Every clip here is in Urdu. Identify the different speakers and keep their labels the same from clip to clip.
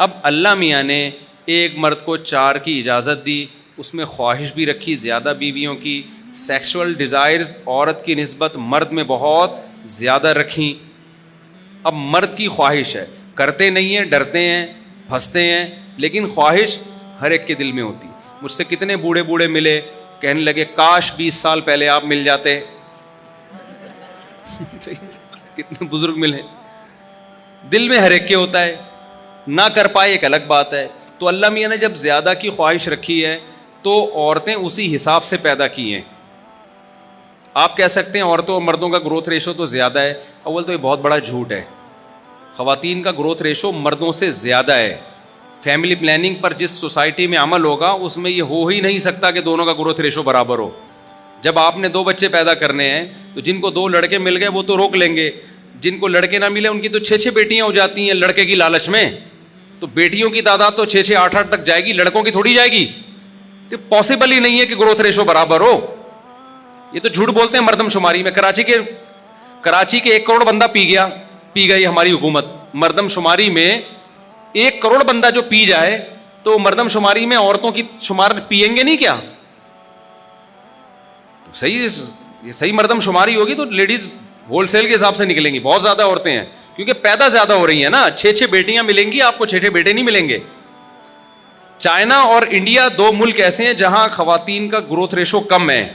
Speaker 1: اب اللہ میاں نے ایک مرد کو 4 کی اجازت دی, اس میں خواہش بھی رکھی زیادہ بیویوں کی, سیکشول ڈیزائرز عورت کی نسبت مرد میں بہت زیادہ رکھیں. اب مرد کی خواہش ہے, کرتے نہیں ہیں, ڈرتے ہیں, پھنستے ہیں, لیکن خواہش ہر ایک کے دل میں ہوتی. مجھ سے کتنے بوڑھے بوڑھے ملے, کہنے لگے کاش 20 سال پہلے آپ مل جاتے. کتنے بزرگ ملے, دل میں ہر ایک کے ہوتا ہے, نہ کر پائے ایک الگ بات ہے. تو اللہ میاں نے جب زیادہ کی خواہش رکھی ہے تو عورتیں اسی حساب سے پیدا کی ہیں. آپ کہہ سکتے ہیں عورتوں اور مردوں کا گروتھ ریشو تو زیادہ ہے. اول تو یہ بہت بڑا جھوٹ ہے. خواتین کا گروتھ ریشو مردوں سے زیادہ ہے. فیملی پلاننگ پر جس سوسائٹی میں عمل ہوگا اس میں یہ ہو ہی نہیں سکتا کہ دونوں کا گروتھ ریشو برابر ہو. جب آپ نے 2 بچے پیدا کرنے ہیں تو جن کو 2 لڑکے مل گئے وہ تو روک لیں گے, جن کو لڑکے نہ ملے ان کی تو 6 بیٹیاں ہو جاتی ہیں لڑکے کی لالچ میں. تو بیٹیوں کی تعداد تو 6 8 تک جائے گی, لڑکوں کی تھوڑی جائے گی. تو پاسبل ہی نہیں ہے کہ گروتھ ریشو برابر ہو. یہ تو جھوٹ بولتے ہیں مردم شماری میں. کراچی کے 1 کروڑ بندہ پی گئی ہماری حکومت. مردم شماری میں 1 کروڑ بندہ جو پی جائے تو مردم شماری میں عورتوں کی شمار پیئیں گے نہیں کیا؟ تو صحیح مردم شماری ہوگی تو لیڈیز ہول سیل کے حساب سے نکلیں گی. بہت زیادہ عورتیں ہیں کیونکہ پیدا زیادہ ہو رہی ہیں نا. 6 بیٹیاں ملیں گی آپ کو, 6 بیٹے نہیں ملیں گے. چائنا اور انڈیا 2 ملک ایسے ہیں جہاں خواتین کا گروتھ ریشو کم ہے.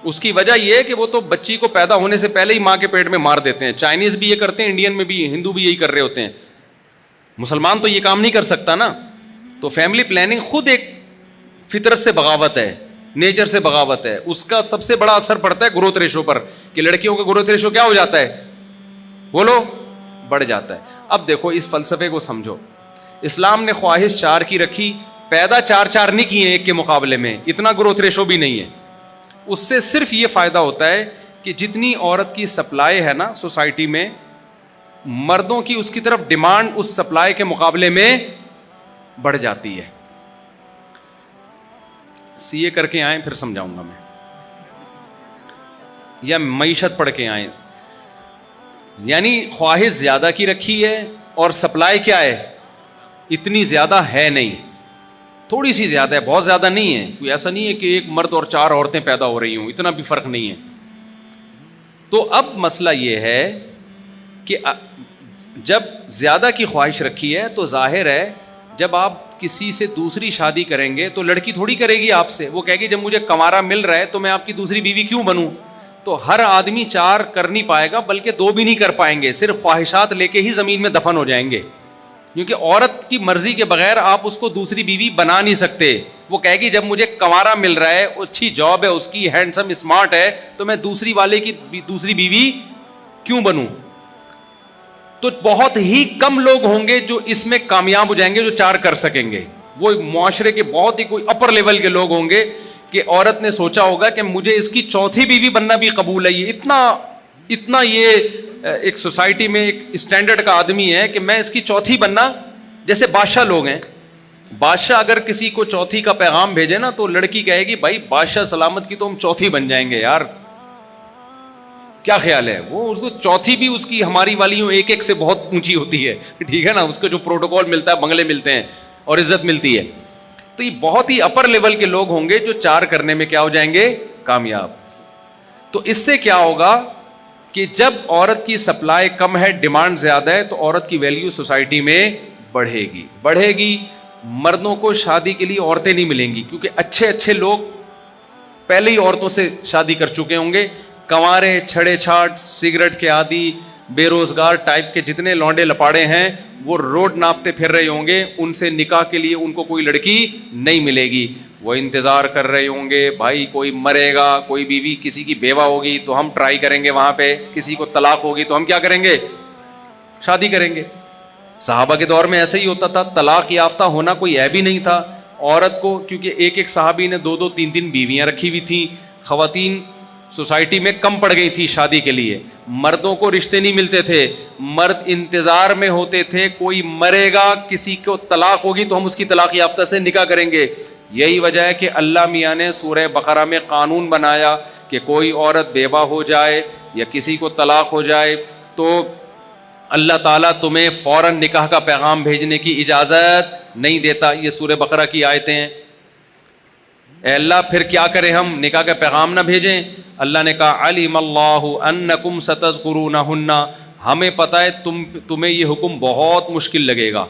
Speaker 1: اس کی وجہ یہ ہے کہ وہ تو بچی کو پیدا ہونے سے پہلے ہی ماں کے پیٹ میں مار دیتے ہیں. چائنیز بھی یہ کرتے ہیں, انڈین میں بھی, ہندو بھی یہی کر رہے ہوتے ہیں. مسلمان تو یہ کام نہیں کر سکتا نا. تو فیملی پلاننگ خود ایک فطرت سے بغاوت ہے, نیچر سے بغاوت ہے. اس کا سب سے بڑا اثر پڑتا ہے گروتھ ریشو پر کہ لڑکیوں کا گروتھ ریشو کیا ہو جاتا ہے, بولو, بڑھ جاتا ہے. اب دیکھو اس فلسفے کو سمجھو. اسلام نے خواہش 4 کی رکھی, پیدا 4 نہیں کیے ایک کے مقابلے میں, اتنا گروتھ ریشو بھی نہیں ہے. اس سے صرف یہ فائدہ ہوتا ہے کہ جتنی عورت کی سپلائی ہے نا سوسائٹی میں, مردوں کی اس کی طرف ڈیمانڈ اس سپلائی کے مقابلے میں بڑھ جاتی ہے. CA کر کے آئیں پھر سمجھاؤں گا میں, یا معیشت پڑھ کے آئیں. یعنی خواہش زیادہ کی رکھی ہے اور سپلائی کیا ہے, اتنی زیادہ ہے نہیں, تھوڑی سی زیادہ ہے, بہت زیادہ نہیں ہے. کوئی ایسا نہیں ہے کہ 1 مرد اور 4 عورتیں پیدا ہو رہی ہوں, اتنا بھی فرق نہیں ہے. تو اب مسئلہ یہ ہے کہ جب زیادہ کی خواہش رکھی ہے تو ظاہر ہے جب آپ کسی سے دوسری شادی کریں گے تو لڑکی تھوڑی کرے گی آپ سے, وہ کہے گی جب مجھے کنوارا مل رہا ہے تو میں آپ کی دوسری بیوی کیوں بنوں. تو ہر آدمی 4 کر نہیں پائے گا, بلکہ 2 بھی نہیں کر پائیں گے. صرف خواہشات لے کے ہی زمین میں دفن ہو جائیں گے, کیونکہ عورت کی مرضی کے بغیر آپ اس کو دوسری بیوی بنا نہیں سکتے. وہ کہے گی جب مجھے کنوارا مل رہا ہے, اچھی جاب ہے اس کی, ہینڈسم اسمارٹ ہے, تو میں دوسری والے کی دوسری بیوی کیوں بنوں. تو بہت ہی کم لوگ ہوں گے جو اس میں کامیاب ہو جائیں گے, جو 4 کر سکیں گے. وہ معاشرے کے بہت ہی کوئی اپر لیول کے لوگ ہوں گے کہ عورت نے سوچا ہوگا کہ مجھے اس کی 4تھی بیوی بننا بھی قبول ہے. یہ اتنا یہ ایک سوسائٹی میں ایک اسٹینڈرڈ کا آدمی ہے کہ میں اس کی 4تھی بننا. جیسے بادشاہ لوگ ہیں, بادشاہ اگر کسی کو 4تھی کا پیغام بھیجے نا تو لڑکی کہے گی بھائی بادشاہ سلامت کی تو ہم 4تھی بن جائیں گے یار, کیا خیال ہے. وہ اس کو 4تھی بھی اس کی ہماری والیوں 1 سے بہت اونچی ہوتی ہے, ٹھیک ہے نا. اس کو جو پروٹوکول ملتا ہے, بنگلے ملتے ہیں اور عزت ملتی ہے. تو یہ بہت ہی اپر لیول کے لوگ ہوں گے جو 4 کرنے میں کیا ہو جائیں گے, کامیاب. تو اس سے کیا ہوگا کہ جب عورت کی سپلائی کم ہے, ڈیمانڈ زیادہ ہے, تو عورت کی ویلیو سوسائٹی میں بڑھے گی. مردوں کو شادی کے لیے عورتیں نہیں ملیں گی, کیونکہ اچھے لوگ پہلے ہی عورتوں سے شادی کر چکے ہوں گے. کنوارے, چھڑے چھاٹ, سگریٹ کے عادی, بے روزگار ٹائپ کے جتنے لونڈے لپاڑے ہیں وہ روڈ ناپتے پھر رہے ہوں گے. ان سے نکاح کے لیے ان کو کوئی لڑکی نہیں ملے گی. وہ انتظار کر رہے ہوں گے بھائی کوئی مرے گا, کوئی بیوی کسی کی بیوہ ہوگی تو ہم ٹرائی کریں گے وہاں پہ, کسی کو طلاق ہوگی تو ہم کیا کریں گے, شادی کریں گے. صحابہ کے دور میں ایسا ہی ہوتا تھا. طلاق یافتہ ہونا کوئی عیب ہی نہیں تھا عورت کو, کیونکہ ایک صحابی نے 2 3 بیویاں رکھی ہوئی تھیں. خواتین سوسائٹی میں کم پڑ گئی تھی شادی کے لیے, مردوں کو رشتے نہیں ملتے تھے, مرد انتظار میں ہوتے تھے کوئی مرے گا, کسی کو طلاق ہوگی تو ہم اس کی طلاق یافتہ سے نکاح کریں گے. یہی وجہ ہے کہ اللہ میاں نے سورہ بقرہ میں قانون بنایا کہ کوئی عورت بیوہ ہو جائے یا کسی کو طلاق ہو جائے تو اللہ تعالیٰ تمہیں فوراً نکاح کا پیغام بھیجنے کی اجازت نہیں دیتا. یہ سورہ بقرہ کی آیتیں ہیں. اے اللہ پھر کیا کریں ہم, نکاح کا پیغام نہ بھیجیں؟ اللہ نے کہا علم اللہ انکم ستذکرونہن, ہمیں پتہ ہے تمہیں یہ حکم بہت مشکل لگے گا.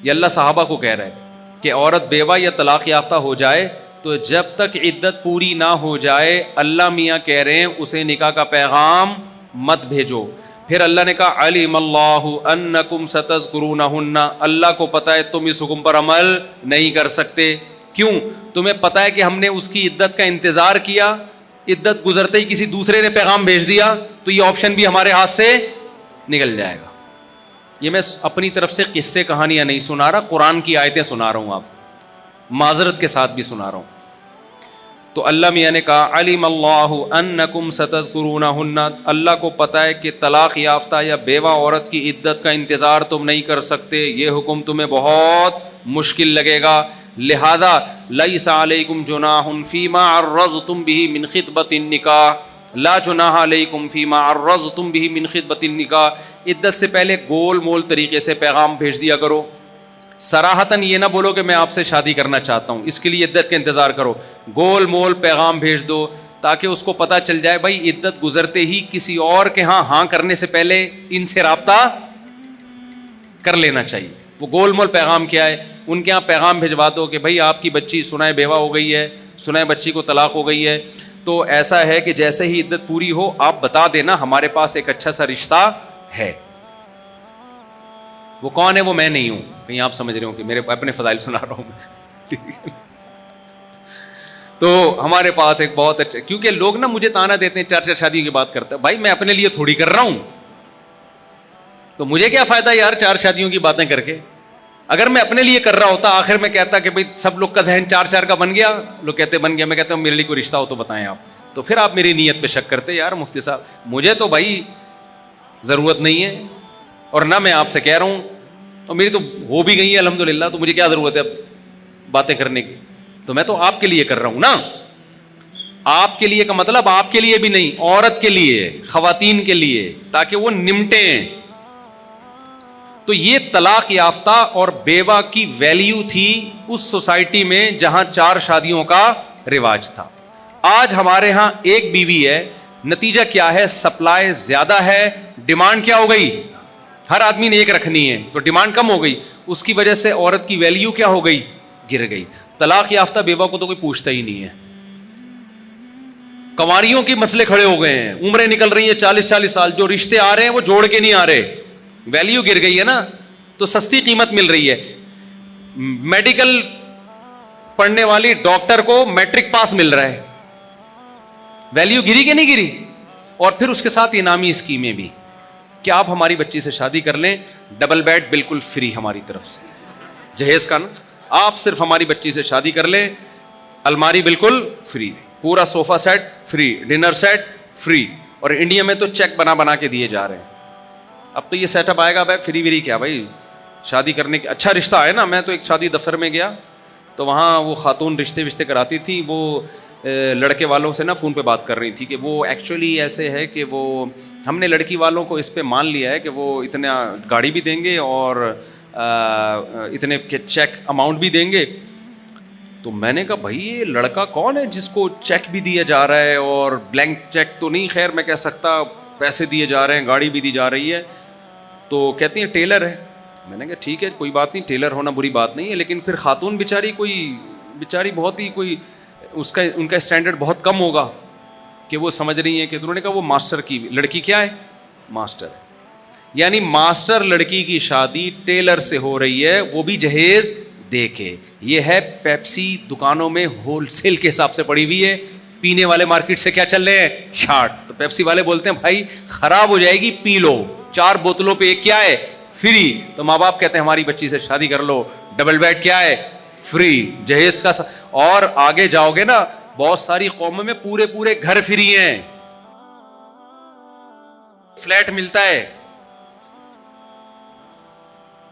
Speaker 1: یہ اللہ صحابہ کو کہہ رہا ہے کہ عورت بیوہ یا طلاق یافتہ ہو جائے تو جب تک عدت پوری نہ ہو جائے اللہ میاں کہہ رہے ہیں اسے نکاح کا پیغام مت بھیجو. پھر اللہ نے کہا علم اللہ انکم ستذکرونہن, اللہ کو پتہ ہے تم اس حکم پر عمل نہیں کر سکتے. کیوں؟ تمہیں پتہ ہے کہ ہم نے اس کی عدت کا انتظار کیا, عدت گزرتے ہی کسی دوسرے نے پیغام بھیج دیا تو یہ آپشن بھی ہمارے ہاتھ سے نکل جائے گا. یہ میں اپنی طرف سے قصے کہانیاں نہیں سنا رہا, قرآن کی آیتیں سنا رہا ہوں, آپ معذرت کے ساتھ بھی سنا رہا ہوں. تو اللہ میاں نے کہا علم اللہ انکم ستذکرونہن, اللہ کو پتہ ہے کہ طلاق یافتہ یا بیوہ عورت کی عدت کا انتظار تم نہیں کر سکتے, یہ حکم تمہیں بہت مشکل لگے گا. لہذا لیس علیکم جناح فیما عرضتم به من خطبۃ النکاح, لا جناح علیکم فیما عرضتم به من خطبۃ النکاح, عدت سے پہلے گول مول طریقے سے پیغام بھیج دیا کرو. صراحتاً یہ نہ بولو کہ میں آپ سے شادی کرنا چاہتا ہوں, اس کے لیے عدت کا انتظار کرو. گول مول پیغام بھیج دو تاکہ اس کو پتہ چل جائے بھائی عدت گزرتے ہی کسی اور کے ہاں کرنے سے پہلے ان سے رابطہ کر لینا چاہیے. وہ گول مول پیغام کیا ہے, ان کے ہاں پیغام بھجوا دو کہ بھائی آپ کی بچی سنائے بیوہ ہو گئی ہے, سنائے بچی کو طلاق ہو گئی ہے, تو ایسا ہے کہ جیسے ہی عدت پوری ہو آپ بتا دینا ہمارے پاس ایک اچھا سا رشتہ ہے. وہ کون ہے؟ وہ میں نہیں ہوں, کہیں آپ سمجھ رہے ہو کہ میرے اپنے فضائل سنا رہا ہوں میں. تو ہمارے پاس ایک بہت اچھا, کیونکہ لوگ نا مجھے تانا دیتے ہیں 4 شادیوں کی بات کرتے ہیں. بھائی میں اپنے لیے تھوڑی کر رہا ہوں, تو مجھے کیا فائدہ یار 4 شادیوں کی باتیں کر کے. اگر میں اپنے لیے کر رہا ہوتا آخر میں کہتا کہ بھائی سب لوگ کا ذہن 4 کا بن گیا, لوگ کہتے بن گیا, میں کہتا ہوں میرے لیے کوئی رشتہ ہو تو بتائیں آپ, تو پھر آپ میری نیت پہ شک کرتے یار مفتی صاحب مجھے تو بھائی ضرورت نہیں ہے اور نہ میں آپ سے کہہ رہا ہوں, اور میری تو ہو بھی گئی ہے الحمدللہ, تو مجھے کیا ضرورت ہے اب باتیں کرنے کی. تو میں تو آپ کے لیے کر رہا ہوں نا. آپ کے لیے کا مطلب آپ کے لیے بھی نہیں, عورت کے لیے, خواتین کے لیے, تاکہ وہ نمٹیں. تو یہ طلاق یافتہ اور بیوہ کی ویلیو تھی اس سوسائٹی میں جہاں 4 شادیوں کا رواج تھا. آج ہمارے ہاں ایک بیوی ہے, نتیجہ کیا ہے؟ سپلائی زیادہ ہے, ڈیمانڈ کیا ہو گئی؟ ہر آدمی نے ایک رکھنی ہے, تو ڈیمانڈ کم ہو گئی, اس کی وجہ سے عورت کی ویلیو کیا ہو گئی؟ گر گئی. طلاق یافتہ بیوہ کو تو کوئی پوچھتا ہی نہیں ہے. کنواریوں کے مسئلے کھڑے ہو گئے ہیں, عمریں نکل رہی ہیں 40 سال, جو رشتے آ رہے ہیں وہ جوڑ کے نہیں آ رہے, ویلیو گر گئی ہے نا, تو سستی قیمت مل رہی ہے. میڈیکل پڑھنے والی ڈاکٹر کو میٹرک پاس مل رہا ہے, ویلیو گری کہ نہیں گری؟ اور پھر اس کے ساتھ انعامی اسکیمیں بھی کہ آپ ہماری بچی سے شادی کر لیں, ڈبل بیڈ بالکل فری ہماری طرف سے, جہیز کا نا, آپ صرف ہماری بچی سے شادی کر لیں, الماری بالکل فری, پورا صوفہ set free, dinner set free. اور انڈیا میں تو چیک بنا کے دیے جا رہے ہیں. اب تو یہ سیٹ اپ آئے گا بھائی فری وری کیا بھائی, شادی کرنے کے اچھا رشتہ ہے نا. میں تو ایک شادی دفتر میں گیا تو وہاں وہ خاتون رشتے کراتی تھی, وہ لڑکے والوں سے نا فون پہ بات کر رہی تھی کہ وہ ایکچولی ایسے ہے کہ وہ ہم نے لڑکی والوں کو اس پہ مان لیا ہے کہ وہ اتنا گاڑی بھی دیں گے اور اتنے چیک اماؤنٹ بھی دیں گے. تو میں نے کہا بھائی یہ لڑکا کون ہے جس کو چیک بھی دیا جا رہا ہے, اور بلینک چیک تو نہیں خیر میں کہہ سکتا, پیسے دیے جا رہے ہیں, گاڑی بھی دی جا رہی ہے. تو کہتی ہیں ٹیلر ہے. میں نے کہا ٹھیک ہے کوئی بات نہیں, ٹیلر ہونا بری بات نہیں ہے, لیکن پھر خاتون بیچاری بہت ہی کوئی ان کا اسٹینڈرڈ بہت کم ہوگا کہ وہ سمجھ رہی ہیں کہ انہوں نے کہا وہ ماسٹر کی لڑکی کیا ہے, ماسٹر ہے. یعنی ماسٹر لڑکی کی شادی ٹیلر سے ہو رہی ہے, وہ بھی جہیز دے کے. یہ ہے پیپسی دکانوں میں ہول سیل کے حساب سے پڑی ہوئی ہے, پینے والے مارکیٹ سے کیا چل رہے ہیں؟ شارٹ. تو پیپسی والے بولتے ہیں بھائی خراب ہو جائے گی پی لو, 4 بوتلوں پہ ایک کیا ہے؟ فری. تو ماں باپ کہتے ہیں ہماری بچی سے شادی کر لو, ڈبل بیڈ کیا ہے؟ فری, جہیز کا اور آگے جاؤ گے نا بہت ساری قوموں میں پورے گھر فری ہیں, فلیٹ ملتا ہے.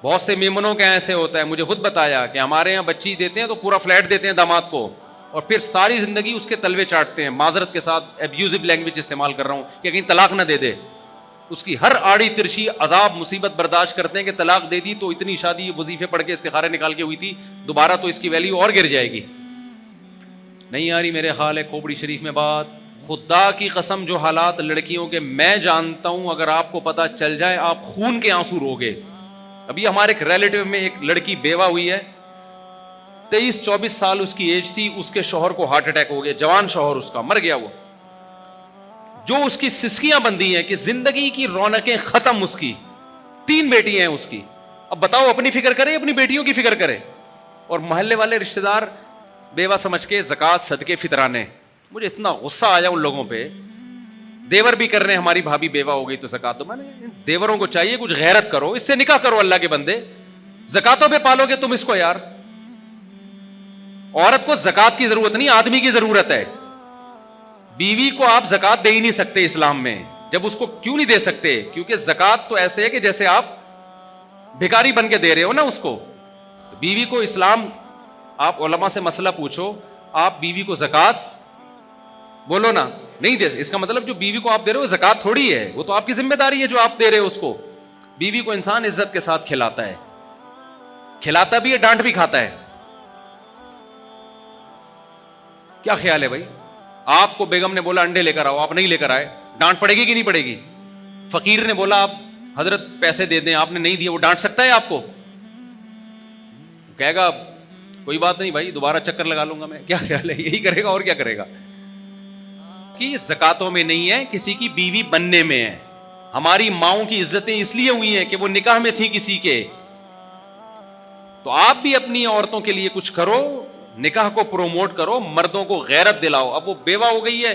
Speaker 1: بہت سے میمنوں کے ایسے ہوتا ہے, مجھے خود بتایا کہ ہمارے یہاں بچی دیتے ہیں تو پورا فلیٹ دیتے ہیں داماد کو, اور پھر ساری زندگی اس کے تلوے چاٹتے ہیں. معذرت کے ساتھ ابیوزو لینگویج استعمال کر رہا ہوں کہ کہیں طلاق نہ دے دے. اس کی ہر آڑی ترچھی عذاب مصیبت برداشت کرتے ہیں کہ طلاق دے دی تو اتنی شادی وظیفے پڑھ کے استخارے نکال کے ہوئی تھی, دوبارہ تو اس کی ویلیو اور گر جائے گی. نہیں آ رہی میرے خیال ہے کھوپڑی شریف میں بات. خدا کی قسم جو حالات لڑکیوں کے میں جانتا ہوں, اگر آپ کو پتا چل جائے آپ خون کے آنسو روگے. ابھی ہمارے ایک ریلیٹو میں ایک لڑکی بیوہ ہوئی ہے, 23-24 سال اس کی ایج تھی, اس کے شوہر کو ہارٹ اٹیک ہو گیا, جوان شوہر اس کا مر گیا. وہ جو اس کی سسکیاں بندی ہیں کہ زندگی کی رونقیں ختم, اس کی 3 بیٹیاں ہیں اس کی. اب بتاؤ اپنی فکر کرے اپنی بیٹیوں کی فکر کرے, اور محلے والے رشتہ دار بیوہ سمجھ کے زکوٰۃ صدقے فطرانے. مجھے اتنا غصہ آیا ان لوگوں پہ. دیور بھی کر رہے ہیں, ہماری بھابھی بیوہ ہو گئی تو زکوٰۃ دو. میں نے دیوروں کو چاہیے کچھ غیرت کرو, اس سے نکاح کرو اللہ کے بندے. زکاتوں پہ پالو گے تم اس کو یار. عورت کو زکات کی ضرورت نہیں, آدمی کی ضرورت ہے. بیوی کو آپ زکات دے ہی نہیں سکتے اسلام میں. جب اس کو کیوں نہیں دے سکتے؟ کیونکہ زکات تو ایسے ہے کہ جیسے آپ بھکاری بن کے دے رہے ہو نا اس کو. تو بیوی کو اسلام, آپ علماء سے مسئلہ پوچھو, آپ بیوی کو زکات بولو نا نہیں دے, اس کا مطلب جو بیوی کو آپ دے رہے ہو زکات تھوڑی ہے, وہ تو آپ کی ذمہ داری ہے جو آپ دے رہے ہو اس کو. بیوی کو انسان عزت کے ساتھ کھلاتا ہے, کھلاتا بھی ہے ڈانٹ بھی کھاتا ہے. کیا خیال ہے بھائی؟ آپ کو بیگم نے بولا انڈے لے کر آؤ, آپ نہیں لے کر آئے, ڈانٹ پڑے گی کہ نہیں پڑے گی؟ فقیر نے بولا آپ حضرت پیسے دے دیں, آپ نے نہیں دیے, وہ ڈانٹ سکتا ہے آپ کو؟ کہے گا کوئی بات نہیں بھائی دوبارہ چکر لگا لوں گا میں. کیا خیال ہے؟ یہی کرے گا اور کیا کرے گا. کہ زکاتوں میں نہیں ہے, کسی کی بیوی بننے میں ہے. ہماری ماؤں کی عزتیں اس لیے ہوئی ہیں کہ وہ نکاح میں تھی کسی کے. تو آپ بھی اپنی عورتوں کے لیے کچھ کرو, نکاح کو پروموٹ کرو, مردوں کو غیرت دلاؤ. اب وہ بیوہ ہو گئی ہے,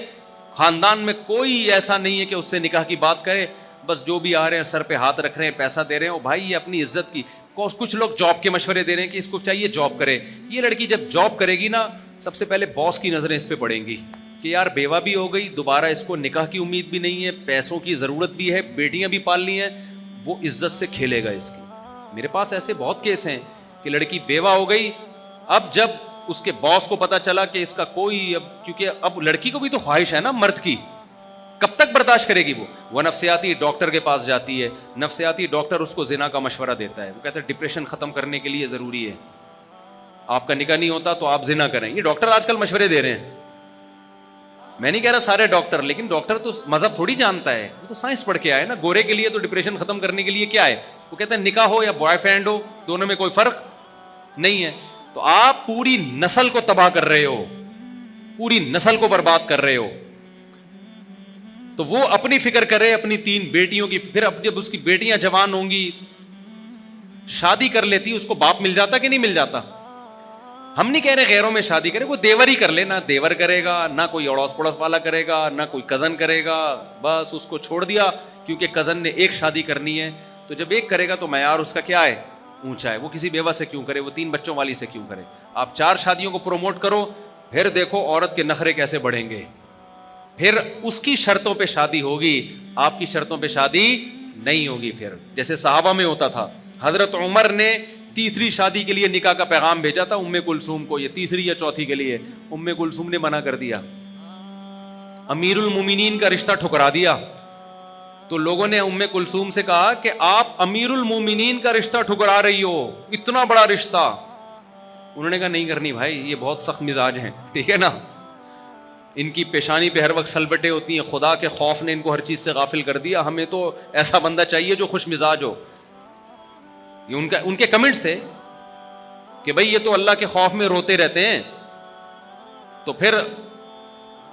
Speaker 1: خاندان میں کوئی ایسا نہیں ہے کہ اس سے نکاح کی بات کرے. بس جو بھی آ رہے ہیں سر پہ ہاتھ رکھ رہے ہیں, پیسہ دے رہے ہیں, بھائی یہ اپنی عزت کی. کچھ لوگ جاب کے مشورے دے رہے ہیں کہ اس کو چاہیے جاب کرے. یہ لڑکی جب جاب کرے گی نا, سب سے پہلے باس کی نظریں اس پہ پڑیں گی کہ یار بیوہ بھی ہو گئی, دوبارہ اس کو نکاح کی امید بھی نہیں ہے, پیسوں کی ضرورت بھی ہے, بیٹیاں بھی پالنی ہیں, وہ عزت سے کھیلے گا اس کی. میرے پاس ایسے بہت کیس ہیں کہ لڑکی بیوہ ہو گئی, اب جب اس کے باس کو پتا چلا کہ اس کا کوئی, اب کیونکہ اب لڑکی کو بھی تو خواہش ہے نا مرد کی, کب تک برداشت کرے گی وہ نفسیاتی ڈاکٹر کے پاس جاتی ہے. نفسیاتی ڈاکٹر اس کو زنا کا مشورہ دیتا ہے, وہ کہتا ہے ڈپریشن ختم کرنے کے لیے ضروری ہے, آپ کا نکاح نہیں ہوتا تو آپ زنا کریں. یہ ڈاکٹر آج کل مشورے دے رہے ہیں. میں نہیں کہہ رہا سارے ڈاکٹر, لیکن ڈاکٹر تو مذہب تھوڑی جانتا ہے, وہ تو سائنس پڑھ کے آئے نا. گورے کے لیے تو ڈپریشن ختم کرنے کے لیے کیا ہے, وہ کہتے ہیں نکاح ہو یا بوائے فرینڈ ہو, دونوں میں کوئی فرق نہیں ہے. تو آپ پوری نسل کو تباہ کر رہے ہو, پوری نسل کو برباد کر رہے ہو. تو وہ اپنی فکر کرے, اپنی 3 بیٹیوں کی. پھر اب جب اس کی بیٹیاں جوان ہوں گی, شادی کر لیتی, اس کو باپ مل جاتا کہ نہیں مل جاتا؟ ہم نہیں کہہ رہے غیروں میں شادی کرے, وہ دیور ہی کر لے. نہ دیور کرے گا, نہ کوئی اڑوس پڑوس والا کرے گا, نہ کوئی کزن کرے گا, بس اس کو چھوڑ دیا کیونکہ کزن نے ایک شادی کرنی ہے. تو جب ایک کرے گا تو معیار اس کا کیا ہے, اونچا ہے. وہ کسی بیوہ سے کیوں کرے, وہ 3 بچوں والی سے کیوں کرے؟ آپ 4 شادیوں کو پروموٹ کرو, پھر دیکھو عورت کے نخرے کیسے بڑھیں گے. پھر اس کی شرطوں پہ شادی ہوگی, آپ کی شرطوں پہ شادی نہیں ہوگی. پھر جیسے صحابہ میں ہوتا تھا, حضرت عمر نے تیسری شادی کے لیے نکاح کا پیغام بھیجا تھا ام کلثوم کو, یہ تیسری یا چوتھی کے لیے. ام کلثوم نے منع کر دیا, امیر المومنین کا رشتہ ٹھکرا دیا. تو لوگوں نے ام کلثوم سے کہا کہ آپ امیر المومنین کا رشتہ ٹھکرا رہی ہو, اتنا بڑا رشتہ. انہوں نے کہا نہیں کرنی بھائی, یہ بہت سخت مزاج ہیں, ٹھیک ہے نا, ان کی پیشانی پہ ہر وقت سلبٹیں ہوتی ہیں, خدا کے خوف نے ان کو ہر چیز سے غافل کر دیا, ہمیں تو ایسا بندہ چاہیے جو خوش مزاج ہو. یہ ان کے کمنٹس تھے کہ بھئی یہ تو اللہ کے خوف میں روتے رہتے ہیں. تو پھر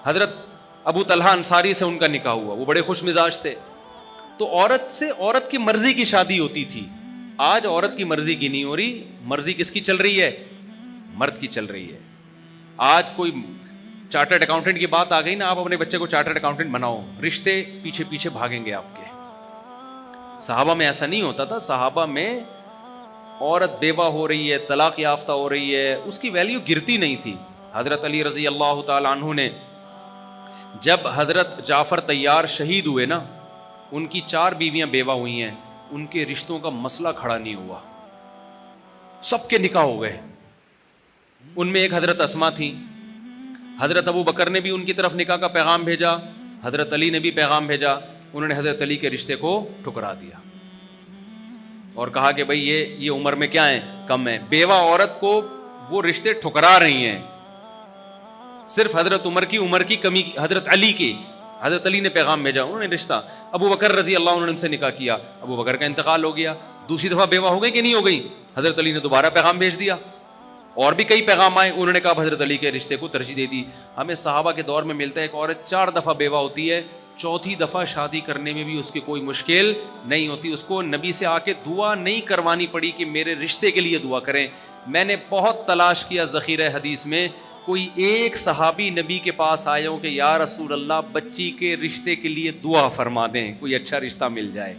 Speaker 1: حضرت ابو طلحہ انصاری سے ان کا نکاح ہوا, وہ بڑے خوش مزاج تھے. تو عورت سے عورت کی مرضی کی شادی ہوتی تھی. آج عورت کی مرضی کی نہیں ہو رہی, مرضی کس کی چل رہی ہے, مرد کی چل رہی ہے. آج کوئی چارٹرڈ اکاؤنٹنٹ کی بات آ گئی نا, آپ اپنے بچے کو چارٹرڈ اکاؤنٹنٹ بناؤ, رشتے پیچھے پیچھے بھاگیں گے آپ کے. صحابہ میں ایسا نہیں ہوتا تھا. صحابہ میں عورت بیوہ ہو رہی ہے, طلاق یافتہ ہو رہی ہے, اس کی ویلیو گرتی نہیں تھی. حضرت علی رضی اللہ تعالی عنہ نے جب حضرت جعفر طیار شہید ہوئے نا, ان کی 4 بیویاں بیوہ ہوئی ہیں, ان کے رشتوں کا مسئلہ کھڑا نہیں ہوا, سب کے نکاح ہو گئے. ان میں ایک حضرت اسما تھی. حضرت ابو بکر نے بھی ان کی طرف نکاح کا پیغام بھیجا, حضرت علی نے بھی پیغام بھیجا. انہوں نے حضرت علی کے رشتے کو ٹھکرا دیا اور کہا کہ بھائی یہ عمر میں کیا ہیں, کم ہیں. بیوہ عورت کو وہ رشتے ٹھکرا رہی ہیں صرف حضرت عمر کی عمر کی کمی, حضرت علی نے پیغام بھیجا, انہوں نے رشتہ. ابو بکر رضی اللہ عنہ نے ان سے نکاح کیا, ابو بکر کا انتقال ہو گیا, دوسری دفعہ بیوہ ہو گئی کہ نہیں ہو گئی, حضرت علی نے دوبارہ پیغام بھیج دیا. اور بھی کئی پیغام آئے, انہوں نے کہا حضرت علی کے رشتے کو ترجیح دے دی. ہمیں صحابہ کے دور میں ملتا ہے ایک عورت 4 دفعہ بیوہ ہوتی ہے, چوتھی دفعہ شادی کرنے میں بھی اس کی کوئی مشکل نہیں ہوتی. اس کو نبی سے آ کے دعا نہیں کروانی پڑی کہ میرے رشتے کے لیے دعا کریں. میں نے بہت تلاش کیا ذخیرہ حدیث میں, کوئی ایک صحابی نبی کے پاس آئے ہوں کہ یا رسول اللہ بچی کے رشتے کے لیے دعا فرما دیں, کوئی اچھا رشتہ مل جائے.